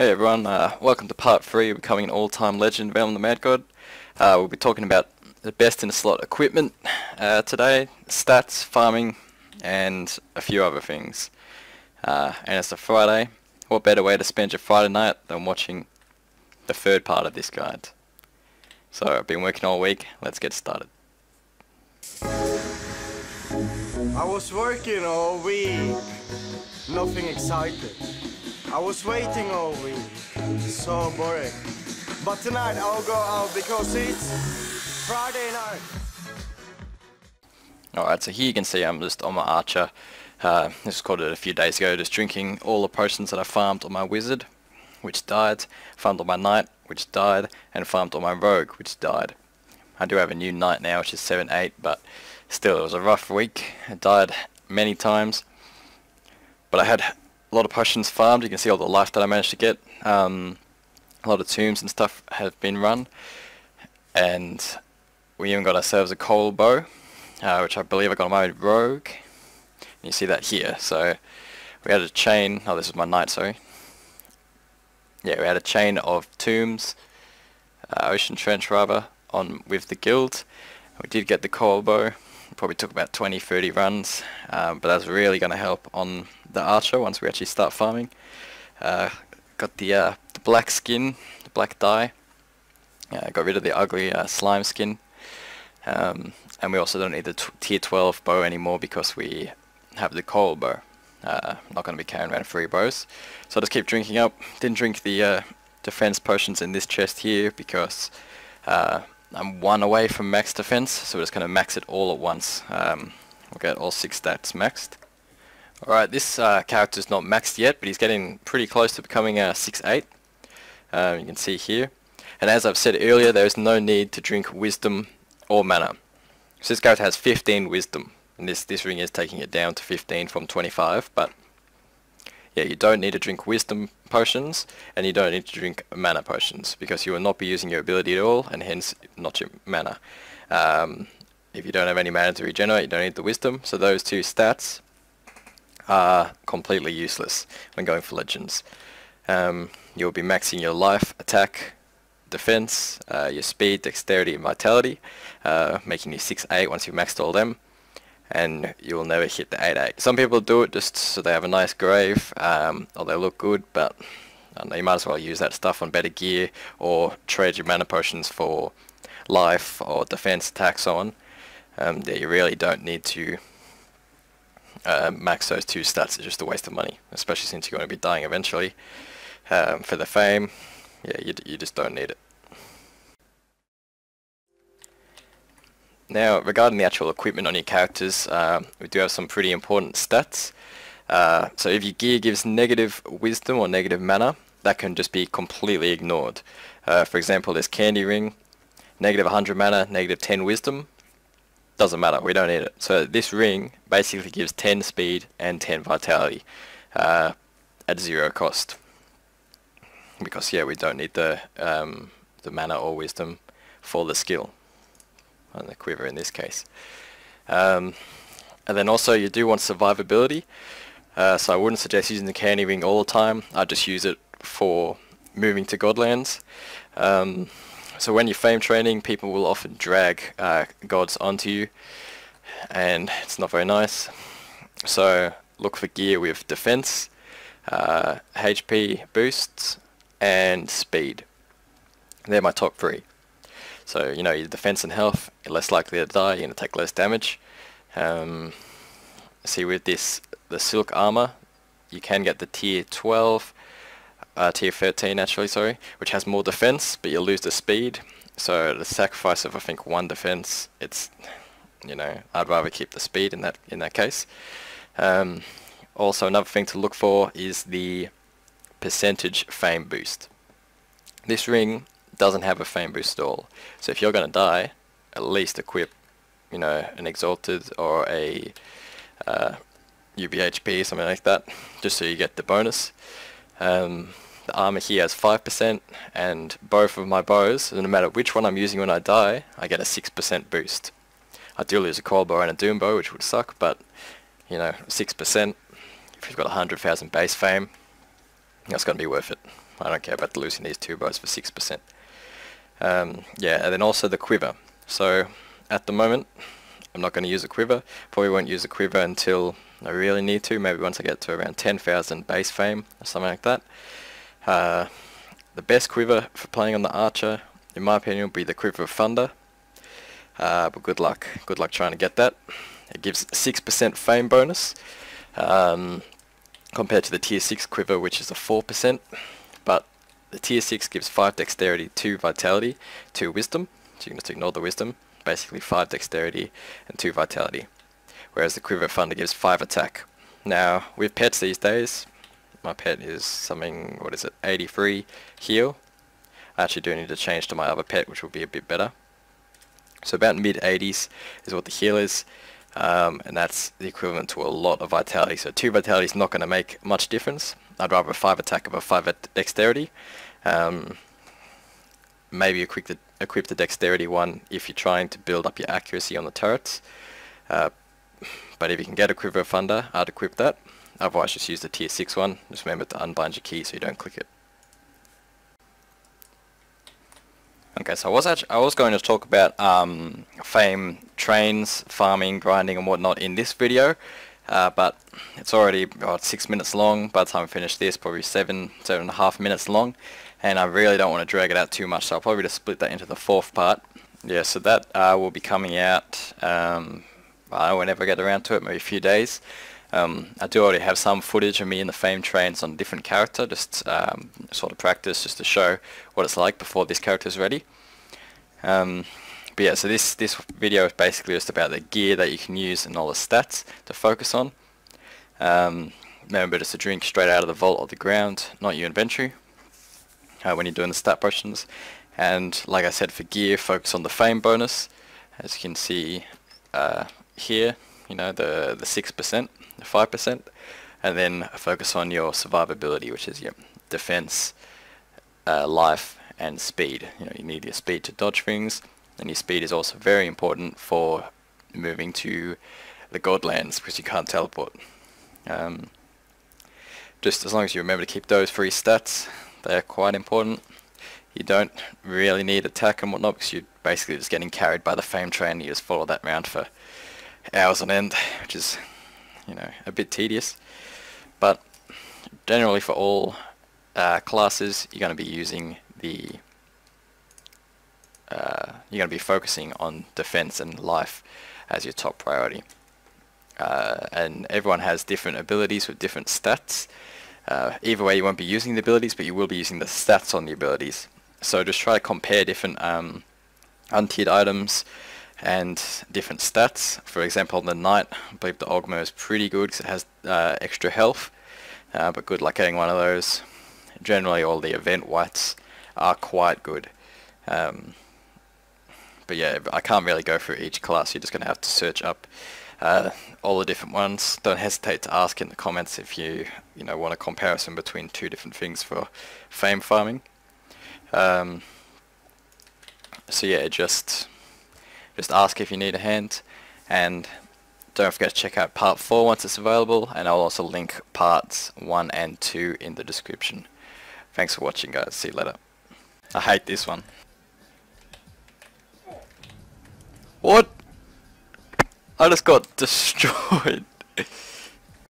Hey everyone, welcome to part 3 of becoming an all-time legend of Elm the Mad God. We'll be talking about the best in the slot equipment today, stats, farming, and a few other things. And it's a Friday. What better way to spend your Friday night than watching the third part of this guide? So I've been working all week, let's get started. I was working all week, nothing excited. I was waiting all week, so boring. But tonight I'll go out because it's Friday night. Alright, so here you can see I'm just on my archer. Just caught it a few days ago, just drinking all the potions that I farmed on my wizard, which died, farmed on my knight, which died, and farmed on my rogue, which died. I do have a new knight now, which is 7-8, but still it was a rough week. It died many times, but I had a lot of potions farmed. You can see all the life that I managed to get. A lot of tombs and stuff have been run, and we even got ourselves a coal bow, which I believe I got on my rogue. And you see that here. So we had a chain. Oh, this is my knight. Sorry. Yeah, we had a chain of tombs, ocean trench rather, on with the guild. We did get the coal bow. Probably took about 20-30 runs, but that's really going to help on the archer once we actually start farming. Got the black skin, the black dye. Got rid of the ugly slime skin, and we also don't need the tier 12 bow anymore because we have the coal bow. I'm not going to be carrying around 3 bows, so I'll just keep drinking up. Didn't drink the defense potions in this chest here because I'm 1 away from max defense, so we're just going to max it all at once. We'll get all 6 stats maxed. Alright, this character's not maxed yet, but he's getting pretty close to becoming a 6-8. You can see here. And as I've said earlier, there is no need to drink wisdom or mana. So this character has 15 wisdom, and this ring is taking it down to 15 from 25, but yeah, you don't need to drink wisdom potions, and you don't need to drink mana potions, because you will not be using your ability at all, and hence not your mana. If you don't have any mana to regenerate, you don't need the wisdom, so those 2 stats are completely useless when going for legends. You'll be maxing your life, attack, defense, your speed, dexterity, and vitality, making you 6-8 once you've maxed all them. And you will never hit the 8-8. Some people do it just so they have a nice grave, or they look good, but I don't know, you might as well use that stuff on better gear, or trade your mana potions for life, or defense, attack, so on. Yeah, you really don't need to max those 2 stats. It's just a waste of money, especially since you're going to be dying eventually. For the fame, yeah, you just don't need it. Now, regarding the actual equipment on your characters, we do have some pretty important stats. So if your gear gives negative wisdom or negative mana, that can just be completely ignored. For example, this candy ring, negative 100 mana, negative 10 wisdom, doesn't matter, we don't need it. So this ring basically gives 10 speed and 10 vitality at 0 cost. Because yeah, we don't need the mana or wisdom for the skill. On the quiver in this case. And then also you do want survivability, so I wouldn't suggest using the candy ring all the time. I just use it for moving to Godlands. So when you're fame training, people will often drag gods onto you, and it's not very nice. So look for gear with defense, HP boosts, and speed. They're my top 3. So, you know, your defense and health, you're less likely to die, you're going to take less damage. See with this, the silk armor, you can get the tier 12, tier 13 actually, sorry, which has more defense, but you'll lose the speed. So the sacrifice of, I think, 1 defense, it's, you know, I'd rather keep the speed in that case. Also, another thing to look for is the percentage fame boost. This ring doesn't have a fame boost at all, so if you're going to die, at least equip, you know, an exalted or a UBHP, something like that, just so you get the bonus. The armor here has 5%, and both of my bows, so no matter which one I'm using when I die, I get a 6% boost. I do lose a coil bow and a doom bow, which would suck, but you know, 6%, if you've got 100,000 base fame, That's going to be worth it. I don't care about losing these 2 bows for 6%. Yeah, and then also the quiver. So at the moment, I'm not going to use a quiver. Probably won't use a quiver until I really need to. Maybe once I get to around 10,000 base fame or something like that. The best quiver for playing on the Archer, in my opinion, would be the Quiver of Thunder. But good luck. Good luck trying to get that. It gives 6% fame bonus. Compared to the tier 6 quiver, which is a 4%, but the tier 6 gives 5 dexterity, 2 vitality, 2 wisdom, so you can just ignore the wisdom, basically 5 dexterity and 2 vitality, whereas the quiver of thunder gives 5 attack. Now with pets these days, my pet is something, 83 heal. I actually do need to change to my other pet, which will be a bit better. So about mid 80s is what the heal is. And that's the equivalent to a lot of vitality. So 2 vitality is not going to make much difference. I'd rather a 5 attack over 5 dexterity. Maybe equip the dexterity one if you're trying to build up your accuracy on the turrets. But if you can get a Quiver of Thunder, I'd equip that. Otherwise just use the tier 6 one. Just remember to unbind your key so you don't click it. Okay, so I was going to talk about fame trains, farming, grinding and whatnot in this video, but it's already about 6 minutes long. By the time I finish this, probably 7.5 minutes long, and I really don't want to drag it out too much, so I'll probably just split that into the 4th part. Yeah, so that will be coming out, whenever I get around to it, maybe a few days. I do already have some footage of me in the fame trains on a different character, just sort of practice, just to show what it's like before this character is ready. But yeah, so this video is basically just about the gear that you can use and all the stats to focus on. Remember just to drink straight out of the vault or the ground, not your inventory, when you're doing the stat potions. And like I said, for gear, focus on the fame bonus, as you can see here, you know, the 6%, the 5%, and then focus on your survivability, which is your defense, life, and speed. You know, you need your speed to dodge things, and your speed is also very important for moving to the Godlands, because you can't teleport. Just as long as you remember to keep those 3 stats, they're quite important. You don't really need attack and whatnot, because you're basically just getting carried by the fame train. You just follow that around for hours on end, which is, you know, a bit tedious. But generally for all classes, you're going to be using the you're going to be focusing on defense and life as your top priority. And everyone has different abilities with different stats. Either way, you won't be using the abilities, but you will be using the stats on the abilities. So just try to compare different untiered items and different stats. For example, on the Knight, I believe the Ogma is pretty good because it has extra health, but good luck getting one of those. Generally all the event whites are quite good. But yeah, I can't really go through each class. You're just going to have to search up all the different ones. Don't hesitate to ask in the comments if you want a comparison between 2 different things for fame farming. So yeah, just ask if you need a hand, and don't forget to check out part 4 once it's available, and I'll also link parts 1 and 2 in the description. Thanks for watching, guys. See you later. I hate this one. What? I just got destroyed.